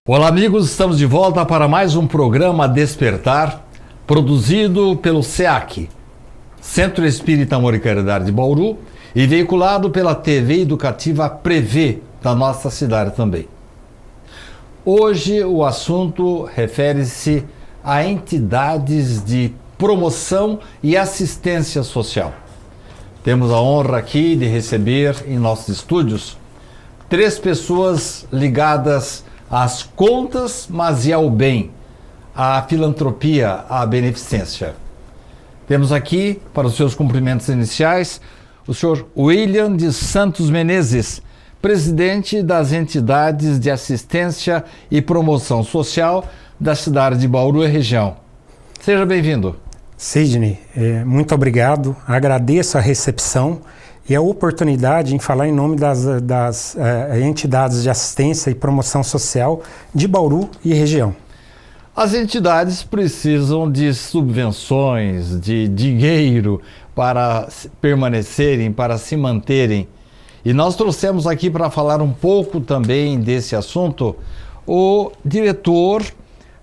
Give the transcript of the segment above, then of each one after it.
Olá, amigos, estamos de volta para mais um programa Despertar, produzido pelo SEAC, Centro Espírita Amor e Caridade de Bauru, e veiculado pela TV Educativa Prevê, da nossa cidade também. Hoje o assunto refere-se a entidades de promoção e assistência social. Temos a honra aqui de receber em nossos estúdios 3 pessoas ligadas às contas, mas e ao bem, à filantropia, à beneficência. Temos aqui, para os seus cumprimentos iniciais, o senhor William de Santos Menezes, presidente das entidades de assistência e promoção social da cidade de Bauru e região. Seja bem-vindo. Sidney, muito obrigado, agradeço a recepção e a oportunidade em falar em nome das entidades de assistência e promoção social de Bauru e região. As entidades precisam de subvenções, de dinheiro para permanecerem, para se manterem. E nós trouxemos aqui para falar um pouco também desse assunto o diretor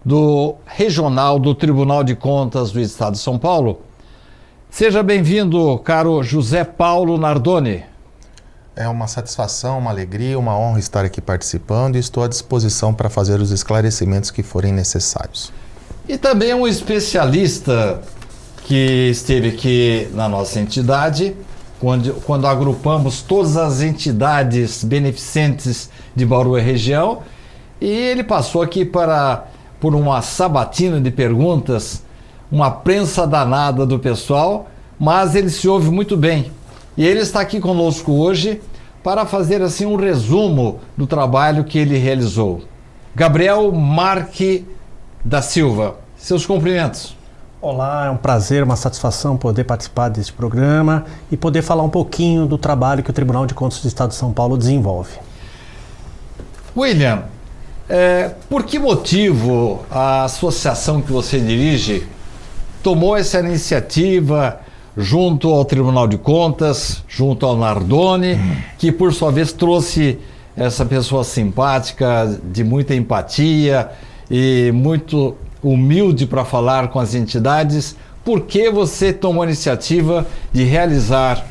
do Regional do Tribunal de Contas do Estado de São Paulo. Seja bem-vindo, caro José Paulo Nardoni. É uma satisfação, uma alegria, uma honra estar aqui participando e estou à disposição para fazer os esclarecimentos que forem necessários. E também um especialista que esteve aqui na nossa entidade, quando agrupamos todas as entidades beneficentes de Bauru e região, e ele passou aqui por uma sabatina de perguntas, uma prensa danada do pessoal, mas ele se ouve muito bem. E ele está aqui conosco hoje para fazer assim um resumo do trabalho que ele realizou. Gabriel Marque da Silva, seus cumprimentos. Olá, é um prazer, uma satisfação poder participar deste programa e poder falar um pouquinho do trabalho que o Tribunal de Contas do Estado de São Paulo desenvolve. William, por que motivo a associação que você dirige tomou essa iniciativa junto ao Tribunal de Contas, junto ao Nardoni, que por sua vez trouxe essa pessoa simpática, de muita empatia e muito humilde para falar com as entidades? Por que você tomou a iniciativa de realizar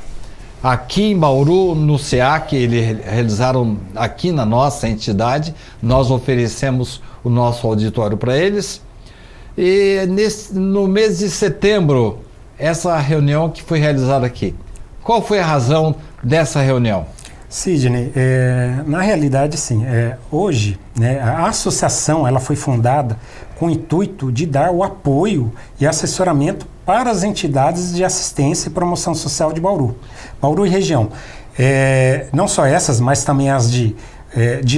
aqui em Bauru, no SEAC, eles realizaram aqui na nossa entidade, nós oferecemos o nosso auditório para eles, e no mês de setembro, essa reunião que foi realizada aqui. Qual foi a razão dessa reunião? Sidney, na realidade sim, hoje a associação ela foi fundada com o intuito de dar o apoio e assessoramento para as entidades de assistência e promoção social de Bauru e região. Não só essas, mas também as de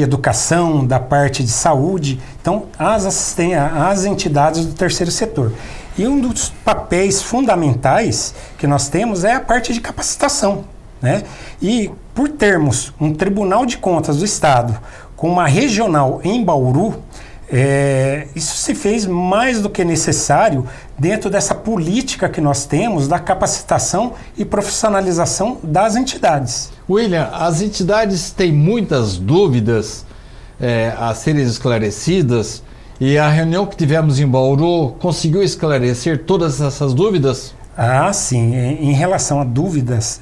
educação, da parte de saúde, então as entidades do terceiro setor. E um dos papéis fundamentais que nós temos é a parte de capacitação, né? E por termos um Tribunal de Contas do Estado com uma regional em Bauru, isso se fez mais do que necessário dentro dessa política que nós temos da capacitação e profissionalização das entidades. William, as entidades têm muitas dúvidas a serem esclarecidas e a reunião que tivemos em Bauru conseguiu esclarecer todas essas dúvidas? Ah, sim. Em relação a dúvidas,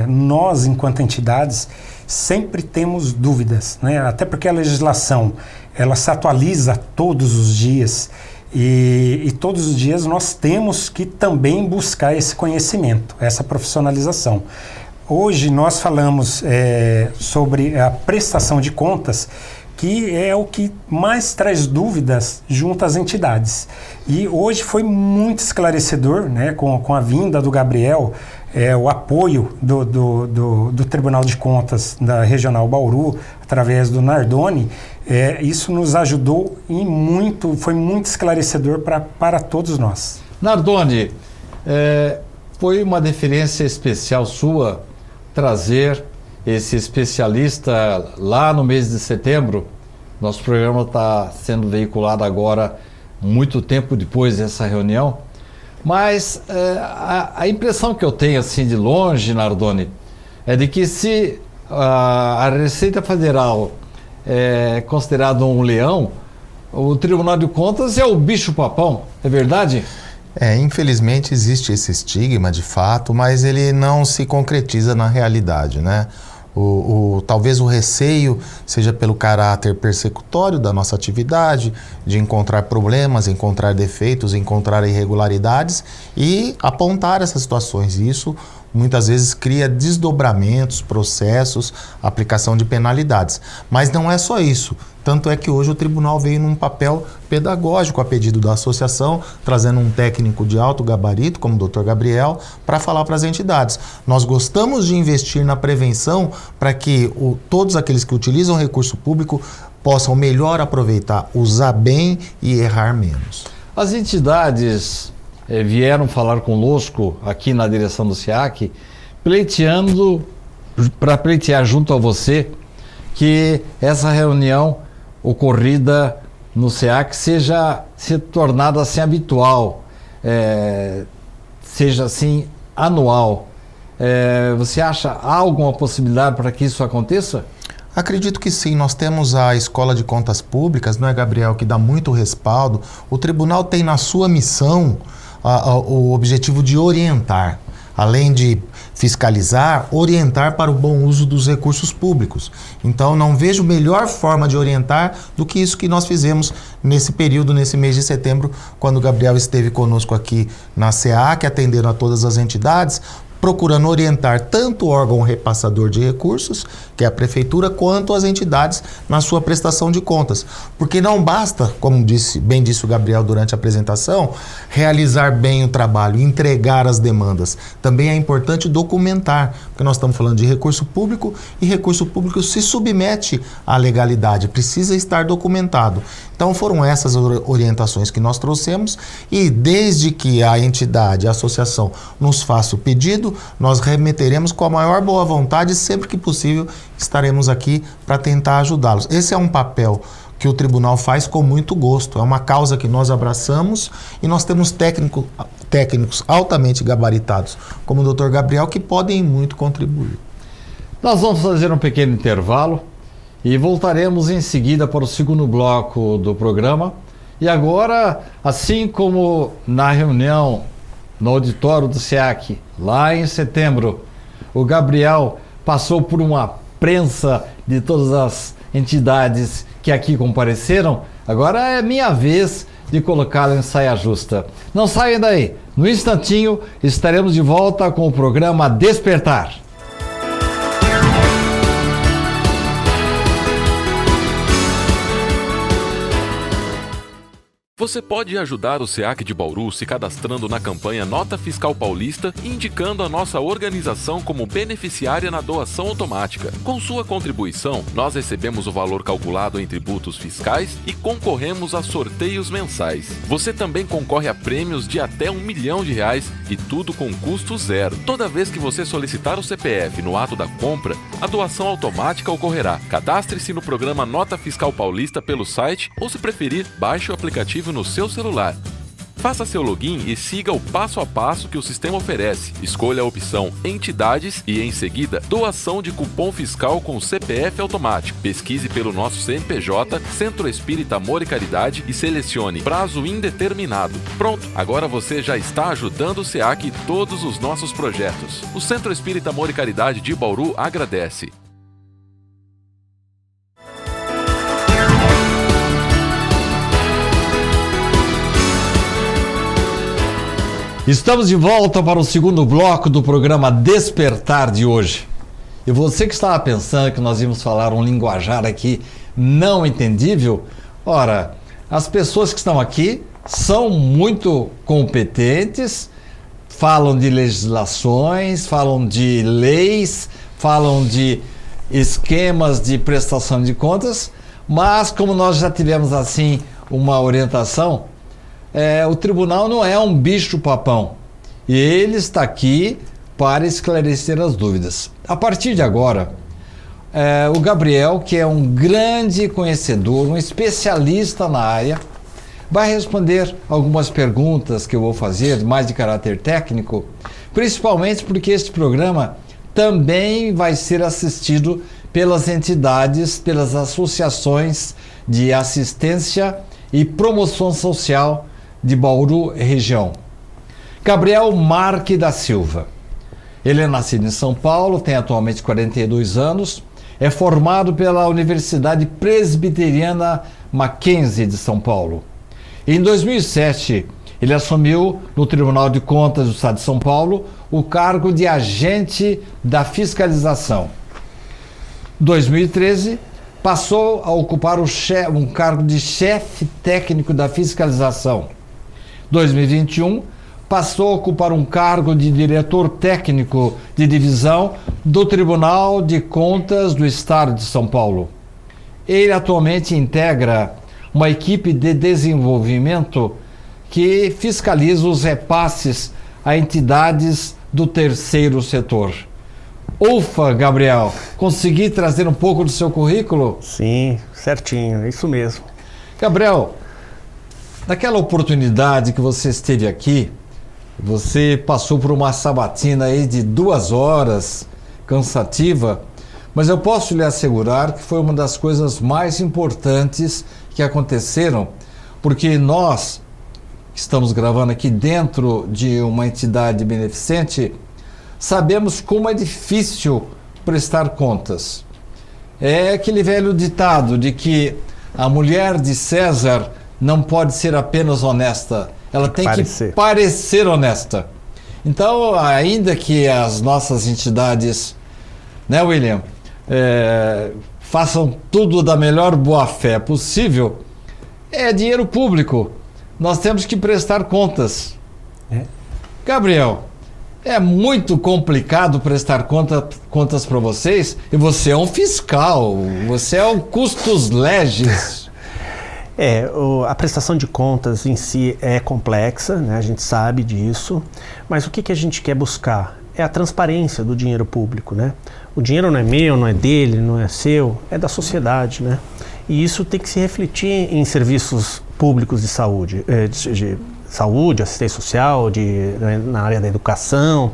nós, enquanto entidades, sempre temos dúvidas, né? Até porque a legislação ela se atualiza todos os dias e todos os dias nós temos que também buscar esse conhecimento, essa profissionalização. Hoje nós falamos sobre a prestação de contas, que é o que mais traz dúvidas junto às entidades. E hoje foi muito esclarecedor, né, com a vinda do Gabriel, o apoio do Tribunal de Contas da Regional Bauru, através do Nardoni. Isso nos ajudou e foi muito esclarecedor para todos nós. Nardoni, foi uma deferência especial sua trazer esse especialista lá no mês de setembro. Nosso programa está sendo veiculado agora, muito tempo depois dessa reunião. Mas a impressão que eu tenho assim de longe, Nardoni, é de que se a Receita Federal é considerado um leão, o Tribunal de Contas é o bicho-papão, é verdade? Infelizmente existe esse estigma de fato, mas ele não se concretiza na realidade, né? Talvez o receio seja pelo caráter persecutório da nossa atividade, de encontrar problemas, encontrar defeitos, encontrar irregularidades e apontar essas situações. Isso muitas vezes cria desdobramentos, processos, aplicação de penalidades. Mas não é só isso. Tanto é que hoje o tribunal veio num papel pedagógico a pedido da associação, trazendo um técnico de alto gabarito, como o Dr. Gabriel, para falar para as entidades. Nós gostamos de investir na prevenção para que todos aqueles que utilizam recurso público possam melhor aproveitar, usar bem e errar menos. As entidades vieram falar conosco aqui na direção do SEAC, para pleitear junto a você que essa reunião ocorrida no SEAC seja se tornada assim habitual, seja assim anual. Você acha há alguma possibilidade para que isso aconteça? Acredito que sim. Nós temos a Escola de Contas Públicas, não é, Gabriel, que dá muito respaldo. O tribunal tem na sua missão o objetivo de orientar, além de fiscalizar, orientar para o bom uso dos recursos públicos. Então, não vejo melhor forma de orientar do que isso que nós fizemos nesse período, nesse mês de setembro, quando o Gabriel esteve conosco aqui na SEAC, atendendo a todas as entidades, procurando orientar tanto o órgão repassador de recursos, que é a prefeitura, quanto as entidades na sua prestação de contas. Porque não basta, como bem disse o Gabriel durante a apresentação, realizar bem o trabalho, entregar as demandas. Também é importante documentar, porque nós estamos falando de recurso público e recurso público se submete à legalidade, precisa estar documentado. Então foram essas orientações que nós trouxemos e desde que a entidade, a associação nos faça o pedido, nós remeteremos com a maior boa vontade e sempre que possível estaremos aqui para tentar ajudá-los. Esse é um papel que o tribunal faz com muito gosto, é uma causa que nós abraçamos e nós temos técnicos altamente gabaritados, como o Dr. Gabriel, que podem muito contribuir. Nós vamos fazer um pequeno intervalo e voltaremos em seguida para o segundo bloco do programa. E agora, assim como na reunião no auditório do SEAC, lá em setembro, o Gabriel passou por uma prensa de todas as entidades que aqui compareceram, agora é minha vez de colocá-lo em saia justa. Não saiam daí, no instantinho estaremos de volta com o programa Despertar. Você pode ajudar o SEAC de Bauru se cadastrando na campanha Nota Fiscal Paulista e indicando a nossa organização como beneficiária na doação automática. Com sua contribuição, nós recebemos o valor calculado em tributos fiscais e concorremos a sorteios mensais. Você também concorre a prêmios de até R$1 milhão e tudo com custo zero. Toda vez que você solicitar o CPF no ato da compra, a doação automática ocorrerá. Cadastre-se no programa Nota Fiscal Paulista pelo site ou, se preferir, baixe o aplicativo no seu celular. Faça seu login e siga o passo a passo que o sistema oferece. Escolha a opção Entidades e, em seguida, Doação de Cupom Fiscal com CPF Automático. Pesquise pelo nosso CNPJ, Centro Espírita Amor e Caridade e selecione Prazo Indeterminado. Pronto, agora você já está ajudando o SEAC e todos os nossos projetos. O Centro Espírita Amor e Caridade de Bauru agradece. Estamos de volta para o segundo bloco do programa Despertar de hoje. E você que estava pensando que nós íamos falar um linguajar aqui não entendível, ora, as pessoas que estão aqui são muito competentes, falam de legislações, falam de leis, falam de esquemas de prestação de contas, mas como nós já tivemos assim uma orientação, o tribunal não é um bicho-papão e ele está aqui para esclarecer as dúvidas. A partir de agora, o Gabriel, que é um grande conhecedor, um especialista na área, vai responder algumas perguntas que eu vou fazer, mais de caráter técnico, principalmente porque este programa também vai ser assistido pelas entidades, pelas associações de assistência e promoção social de Bauru e região. Gabriel Marque da Silva. Ele é nascido em São Paulo, tem atualmente 42 anos, é formado pela Universidade Presbiteriana Mackenzie de São Paulo. Em 2007, ele assumiu no Tribunal de Contas do Estado de São Paulo o cargo de agente da fiscalização. Em 2013, passou a ocupar um cargo de chefe técnico da fiscalização. Em 2021, passou a ocupar um cargo de diretor técnico de divisão do Tribunal de Contas do Estado de São Paulo. Ele atualmente integra uma equipe de desenvolvimento que fiscaliza os repasses a entidades do terceiro setor. Ufa, Gabriel, consegui trazer um pouco do seu currículo? Sim, certinho, é isso mesmo. Gabriel, naquela oportunidade que você esteve aqui, você passou por uma sabatina aí de 2 horas, cansativa, mas eu posso lhe assegurar que foi uma das coisas mais importantes que aconteceram, porque nós estamos gravando aqui dentro de uma entidade beneficente, sabemos como é difícil prestar contas. É aquele velho ditado de que a mulher de César não pode ser apenas honesta, ela tem que parecer honesta. Então, ainda que as nossas entidades, né, William, façam tudo da melhor boa-fé possível, é dinheiro público. Nós temos que prestar contas. Gabriel, é muito complicado prestar contas para vocês, e você é um fiscal, você é um custos legis. A prestação de contas em si é complexa, né? A gente sabe disso, mas o que a gente quer buscar? É a transparência do dinheiro público, né? O dinheiro não é meu, não é dele, não é seu, é da sociedade, né? E isso tem que se refletir em serviços públicos de saúde, saúde, assistência social, na área da educação.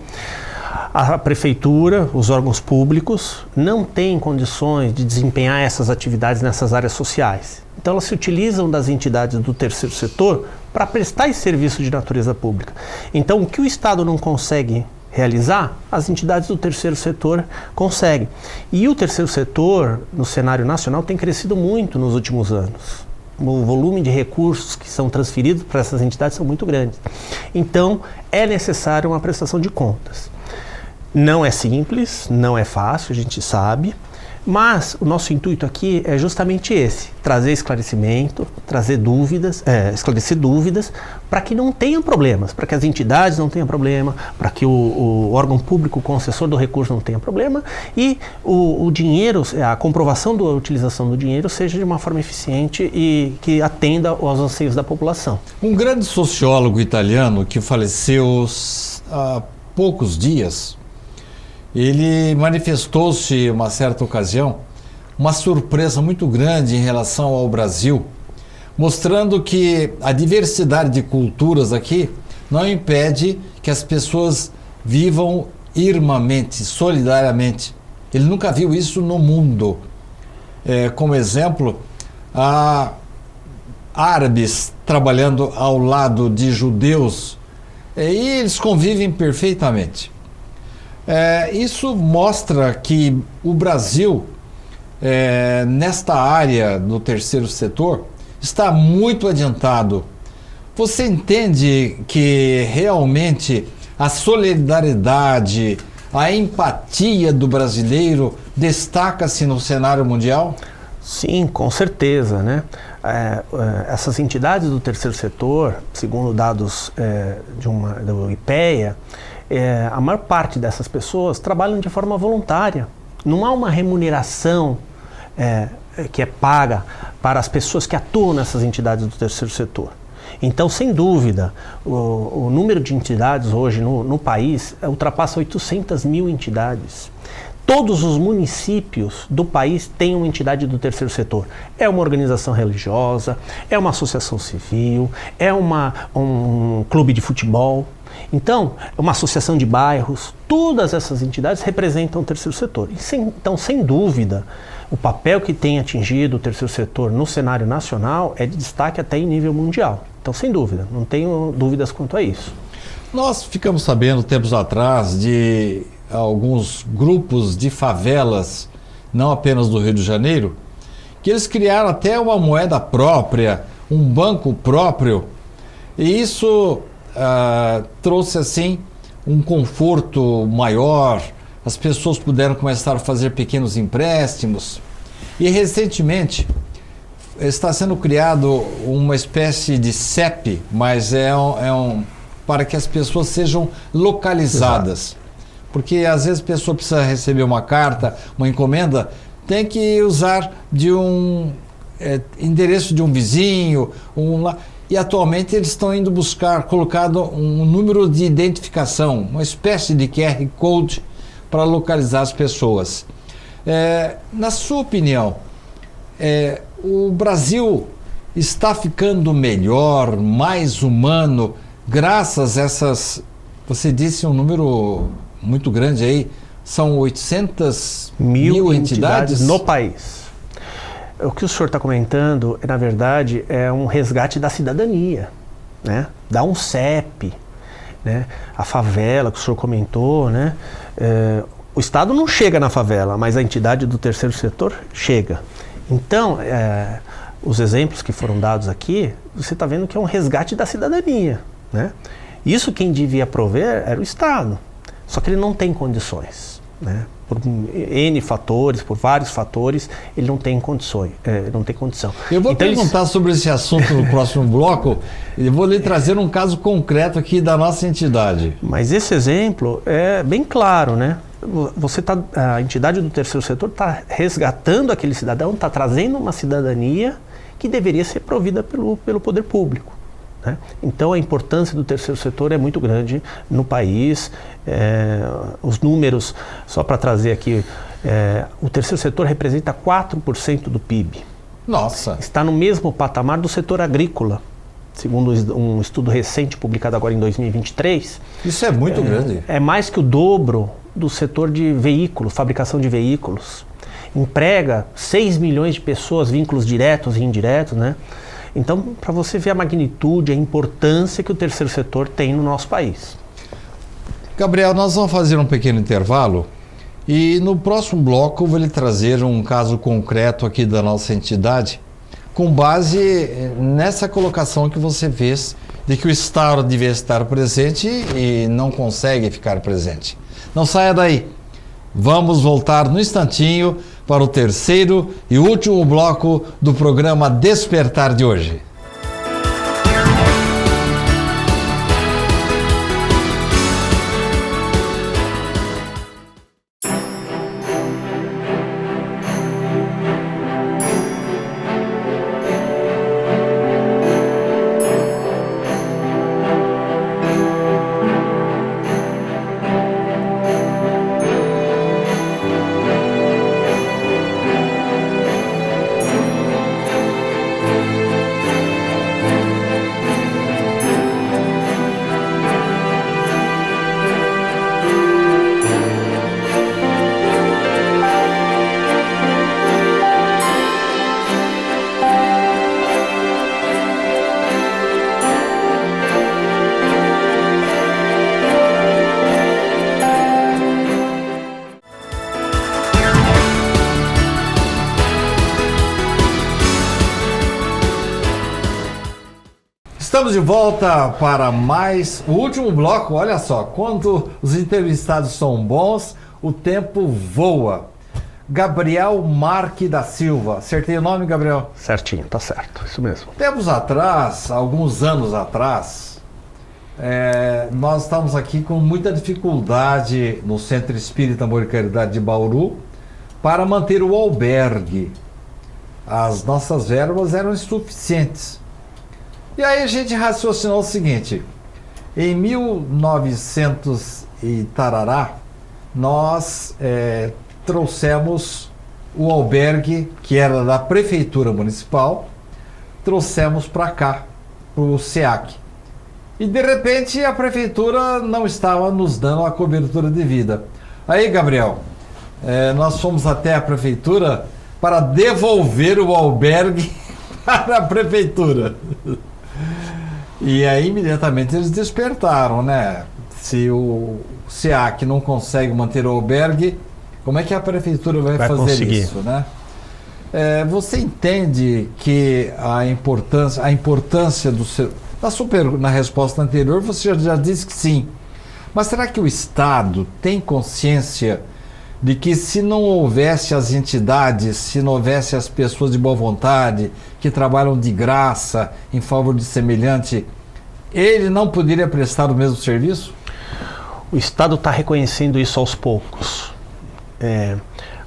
A prefeitura, os órgãos públicos, não têm condições de desempenhar essas atividades nessas áreas sociais. Então elas se utilizam das entidades do terceiro setor para prestar esse serviço de natureza pública. Então o que o Estado não consegue realizar, as entidades do terceiro setor conseguem. E o terceiro setor, no cenário nacional, tem crescido muito nos últimos anos. O volume de recursos que são transferidos para essas entidades são muito grandes. Então é necessário uma prestação de contas. Não é simples, não é fácil, a gente sabe, mas o nosso intuito aqui é justamente esse: trazer esclarecimento, esclarecer dúvidas, para que não tenham problemas, para que as entidades não tenham problema, para que o órgão público concessor do recurso não tenha problema e o dinheiro, a comprovação da utilização do dinheiro seja de uma forma eficiente e que atenda aos anseios da população. Um grande sociólogo italiano que faleceu há poucos dias, ele manifestou-se, uma certa ocasião, uma surpresa muito grande em relação ao Brasil, mostrando que a diversidade de culturas aqui não impede que as pessoas vivam irmãmente, solidariamente. Ele nunca viu isso no mundo. Como exemplo, há árabes trabalhando ao lado de judeus e eles convivem perfeitamente. Isso mostra que o Brasil, nesta área do terceiro setor, está muito adiantado. Você entende que realmente a solidariedade, a empatia do brasileiro destaca-se no cenário mundial? Sim, com certeza, né? Essas entidades do terceiro setor, segundo dados do IPEA, a maior parte dessas pessoas trabalham de forma voluntária. Não há uma remuneração que é paga para as pessoas que atuam nessas entidades do terceiro setor. Então, sem dúvida, o número de entidades hoje no país ultrapassa 800 mil entidades. Todos os municípios do país têm uma entidade do terceiro setor. É uma organização religiosa, é uma associação civil, é um clube de futebol. Então, uma associação de bairros, todas essas entidades representam o terceiro setor. Então, sem dúvida, o papel que tem atingido o terceiro setor no cenário nacional é de destaque até em nível mundial. Então, sem dúvida, não tenho dúvidas quanto a isso. Nós ficamos sabendo tempos atrás de alguns grupos de favelas, não apenas do Rio de Janeiro, que eles criaram até uma moeda própria, um banco próprio, e isso trouxe assim um conforto maior, as pessoas puderam começar a fazer pequenos empréstimos, e recentemente está sendo criado uma espécie de CEP, mas para que as pessoas sejam localizadas. Exato. Porque às vezes a pessoa precisa receber uma carta, uma encomenda, tem que usar de um endereço de um vizinho, e atualmente eles estão indo buscar, colocado um número de identificação, uma espécie de QR Code para localizar as pessoas. Na sua opinião, o Brasil está ficando melhor, mais humano, graças a essas, você disse um número muito grande aí, são 800 mil entidades no país. O que o senhor está comentando, na verdade, é um resgate da cidadania, né? Dá um CEP, né? A favela que o senhor comentou, né? O Estado não chega na favela, mas a entidade do terceiro setor chega. Então, os exemplos que foram dados aqui, você está vendo que é um resgate da cidadania, né? Isso quem devia prover era o Estado, só que ele não tem condições, né? Por N fatores, por vários fatores, ele não tem condições, não tem condição. Eu vou perguntar sobre esse assunto no próximo bloco, e vou lhe trazer um caso concreto aqui da nossa entidade. Mas esse exemplo é bem claro, né? A entidade do terceiro setor está resgatando aquele cidadão, está trazendo uma cidadania que deveria ser provida pelo poder público, né? Então a importância do terceiro setor é muito grande no país. Os números, só para trazer aqui, o terceiro setor representa 4% do PIB. Nossa! Está no mesmo patamar do setor agrícola, segundo um estudo recente publicado agora em 2023. Isso é muito grande. É mais que o dobro do setor de veículos, fabricação de veículos. Emprega 6 milhões de pessoas, vínculos diretos e indiretos, né? Então, para você ver a magnitude, a importância que o terceiro setor tem no nosso país. Gabriel, nós vamos fazer um pequeno intervalo e no próximo bloco eu vou lhe trazer um caso concreto aqui da nossa entidade, com base nessa colocação que você fez de que o Estado devia estar presente e não consegue ficar presente. Não saia daí. Vamos voltar no instantinho para o terceiro e último bloco do programa Despertar de hoje. Estamos de volta para mais o último bloco. Olha só, quando os entrevistados são bons, o tempo voa. Gabriel Marque da Silva. Acertei o nome, Gabriel? Certinho, tá certo, isso mesmo. Tempos atrás, alguns anos atrás, nós estávamos aqui com muita dificuldade no Centro Espírita Amor e Caridade de Bauru para manter o albergue. As nossas verbas eram insuficientes. E aí a gente raciocinou o seguinte: em 1900 e tarará, nós trouxemos o albergue, que era da Prefeitura Municipal, trouxemos para cá, para o SEAC. E de repente a prefeitura não estava nos dando a cobertura devida. Aí, Gabriel, nós fomos até a prefeitura para devolver o albergue para a prefeitura. E aí imediatamente eles despertaram, né? Se o SEAC não consegue manter o albergue, como é que a prefeitura vai fazer conseguir isso, né? Você entende que a importância do seu... Na resposta anterior você já disse que sim. Mas será que o Estado tem consciência de que se não houvesse as entidades, se não houvesse as pessoas de boa vontade, que trabalham de graça em favor de semelhante, ele não poderia prestar o mesmo serviço? O Estado está reconhecendo isso aos poucos.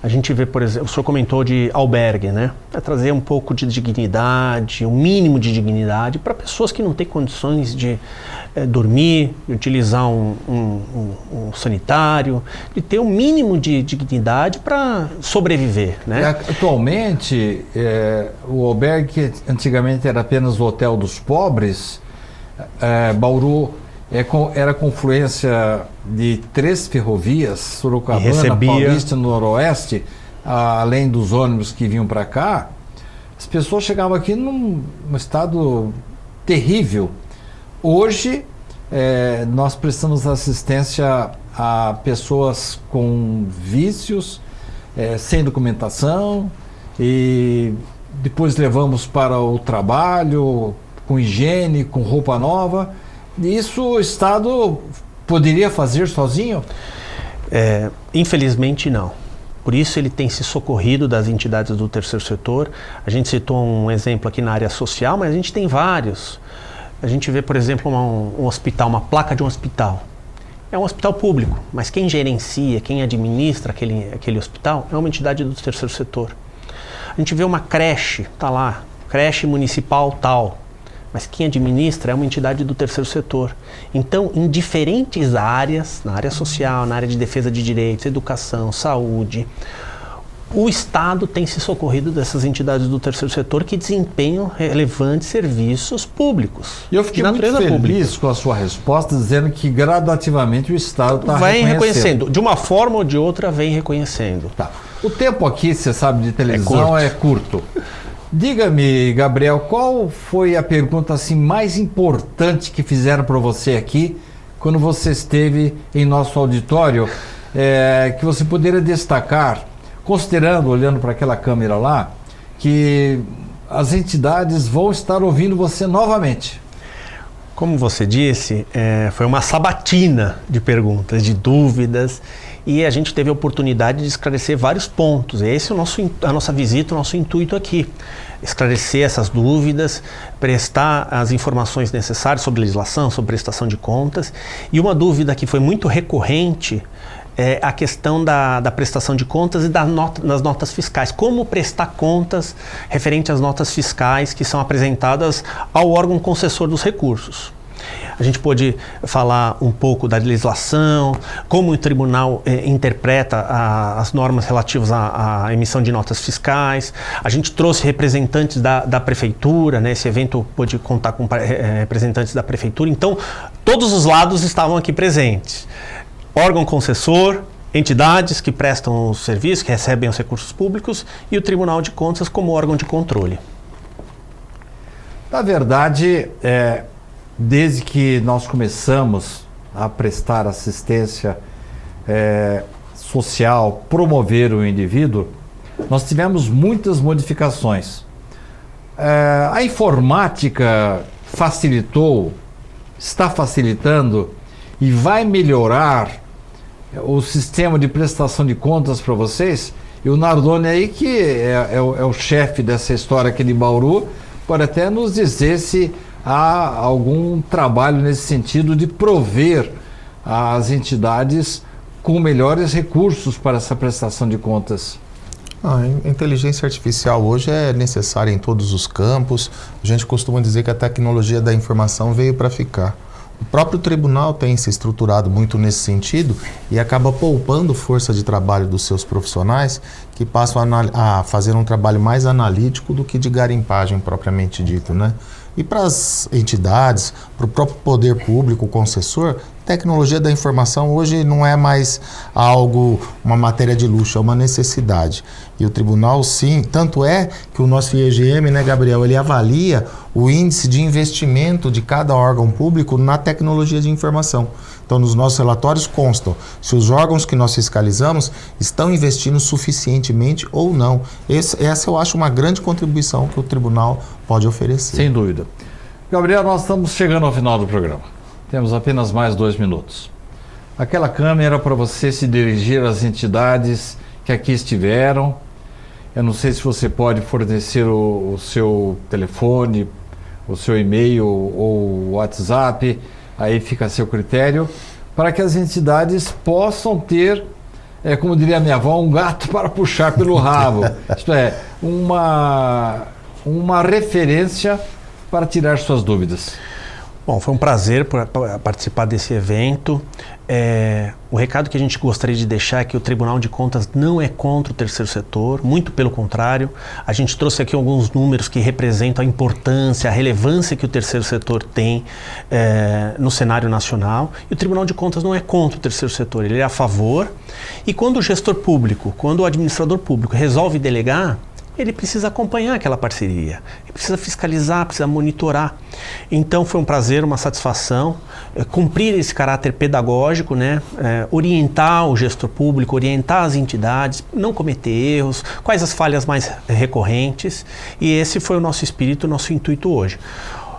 A gente vê, por exemplo, o senhor comentou de albergue, né? É trazer um pouco de dignidade, um mínimo de dignidade para pessoas que não têm condições de dormir, de utilizar um sanitário, de ter um mínimo de dignidade para sobreviver, né? Atualmente, o albergue, que antigamente era apenas o hotel dos pobres, Bauru era confluência de 3 ferrovias, Sorocabana, Paulista e Noroeste, além dos ônibus que vinham para cá. As pessoas chegavam aqui num estado terrível. Hoje, nós prestamos assistência a pessoas com vícios, sem documentação, e depois levamos para o trabalho, com higiene, com roupa nova. Isso o Estado poderia fazer sozinho? Infelizmente não. Por isso ele tem se socorrido das entidades do terceiro setor. A gente citou um exemplo aqui na área social, mas a gente tem vários. A gente vê, por exemplo, um hospital, uma placa de um hospital. É um hospital público, mas quem gerencia, quem administra aquele hospital é uma entidade do terceiro setor. A gente vê uma creche, está lá, creche municipal tal. Mas quem administra é uma entidade do terceiro setor. Então, em diferentes áreas, na área social, na área de defesa de direitos, educação, saúde, o Estado tem se socorrido dessas entidades do terceiro setor que desempenham relevantes serviços públicos. E eu fiquei muito feliz com a sua resposta, dizendo que gradativamente o Estado está reconhecendo. De uma forma ou de outra, vem reconhecendo. Tá. O tempo aqui, você sabe, de televisão é curto. Diga-me, Gabriel, qual foi a pergunta assim, mais importante que fizeram para você aqui, quando você esteve em nosso auditório, que você poderia destacar, considerando, olhando para aquela câmera lá, que as entidades vão estar ouvindo você novamente? Como você disse, foi uma sabatina de perguntas, de dúvidas, e a gente teve a oportunidade de esclarecer vários pontos. Esse é a nossa visita, o nosso intuito aqui. Esclarecer essas dúvidas, prestar as informações necessárias sobre legislação, sobre prestação de contas. E uma dúvida que foi muito recorrente é a questão da prestação de contas e das notas fiscais. Como prestar contas referente às notas fiscais que são apresentadas ao órgão concessor dos recursos. A gente pôde falar um pouco da legislação, como o tribunal interpreta as normas relativas à emissão de notas fiscais. A gente trouxe representantes da prefeitura, né? Esse evento pôde contar com representantes da prefeitura. Então, todos os lados estavam aqui presentes. Órgão concessor, entidades que prestam os serviços, que recebem os recursos públicos, e o Tribunal de Contas como órgão de controle. Na verdade, desde que nós começamos a prestar assistência social, promover o indivíduo, nós tivemos muitas modificações. A informática facilitou, está facilitando e vai melhorar o sistema de prestação de contas para vocês. E o Nardoni aí, que é o chefe dessa história aqui de Bauru, pode até nos dizer se há algum trabalho nesse sentido de prover as entidades com melhores recursos para essa prestação de contas. A inteligência artificial hoje é necessária em todos os campos. A gente costuma dizer que a tecnologia da informação veio para ficar. O próprio tribunal tem se estruturado muito nesse sentido e acaba poupando força de trabalho dos seus profissionais, que passam a fazer um trabalho mais analítico do que de garimpagem propriamente dito, né? E para as entidades, para o próprio poder público, o concessor, tecnologia da informação hoje não é mais algo, uma matéria de luxo, é uma necessidade. E o tribunal, sim, tanto é que o nosso IEGM, né, Gabriel, ele avalia o índice de investimento de cada órgão público na tecnologia de informação. Então, nos nossos relatórios constam se os órgãos que nós fiscalizamos estão investindo suficientemente ou não. Essa eu acho uma grande contribuição que o tribunal pode oferecer. Sem dúvida. Gabriel, nós estamos chegando ao final do programa. Temos apenas mais 2 minutos. Aquela câmera para você se dirigir às entidades que aqui estiveram. Eu não sei se você pode fornecer o seu telefone, o seu e-mail ou WhatsApp, aí fica a seu critério, para que as entidades possam ter, como diria a minha avó, um gato para puxar pelo rabo. Isto é, uma referência para tirar suas dúvidas. Bom, foi um prazer participar desse evento. O recado que a gente gostaria de deixar é que o Tribunal de Contas não é contra o terceiro setor, muito pelo contrário. A gente trouxe aqui alguns números que representam a importância, a relevância que o terceiro setor tem no cenário nacional. E o Tribunal de Contas não é contra o terceiro setor, ele é a favor. E quando o gestor público, quando o administrador público resolve delegar, ele precisa acompanhar aquela parceria, ele precisa fiscalizar, precisa monitorar. Então foi um prazer, uma satisfação cumprir esse caráter pedagógico, né? Orientar o gestor público, orientar as entidades, não cometer erros, quais as falhas mais recorrentes, e esse foi o nosso espírito, o nosso intuito hoje.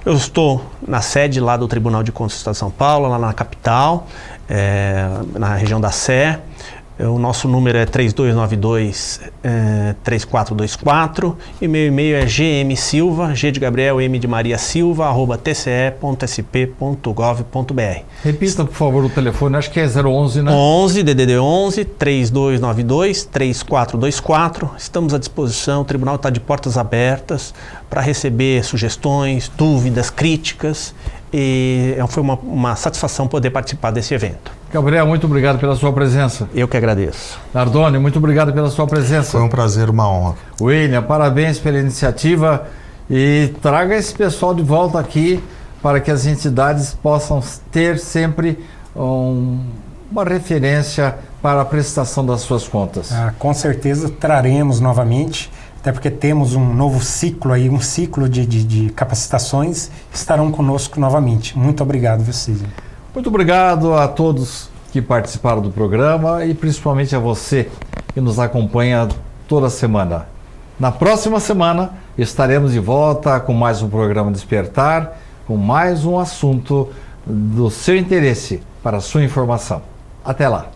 Eu estou na sede lá do Tribunal de Contas do Estado de São Paulo, lá na capital, na região da Sé. O nosso número é 3292-3424 e meu e-mail é gmsilva, G de Gabriel, M de Maria Silva, @tce.sp.gov.br. Repita, por favor, o telefone, acho que é 011, né? 11, DDD 11, 3292-3424. Estamos à disposição, o tribunal está de portas abertas para receber sugestões, dúvidas, críticas. E foi uma satisfação poder participar desse evento. Gabriel, muito obrigado pela sua presença. Eu que agradeço. Nardoni, muito obrigado pela sua presença. Foi um prazer, uma honra. William, parabéns pela iniciativa e traga esse pessoal de volta aqui para que as entidades possam ter sempre uma referência para a prestação das suas contas. Com certeza traremos novamente, até porque temos um novo ciclo aí, um ciclo de capacitações, estarão conosco novamente. Muito obrigado, Cícero. Muito obrigado a todos que participaram do programa e principalmente a você que nos acompanha toda semana. Na próxima semana estaremos de volta com mais um programa Despertar, com mais um assunto do seu interesse para a sua informação. Até lá!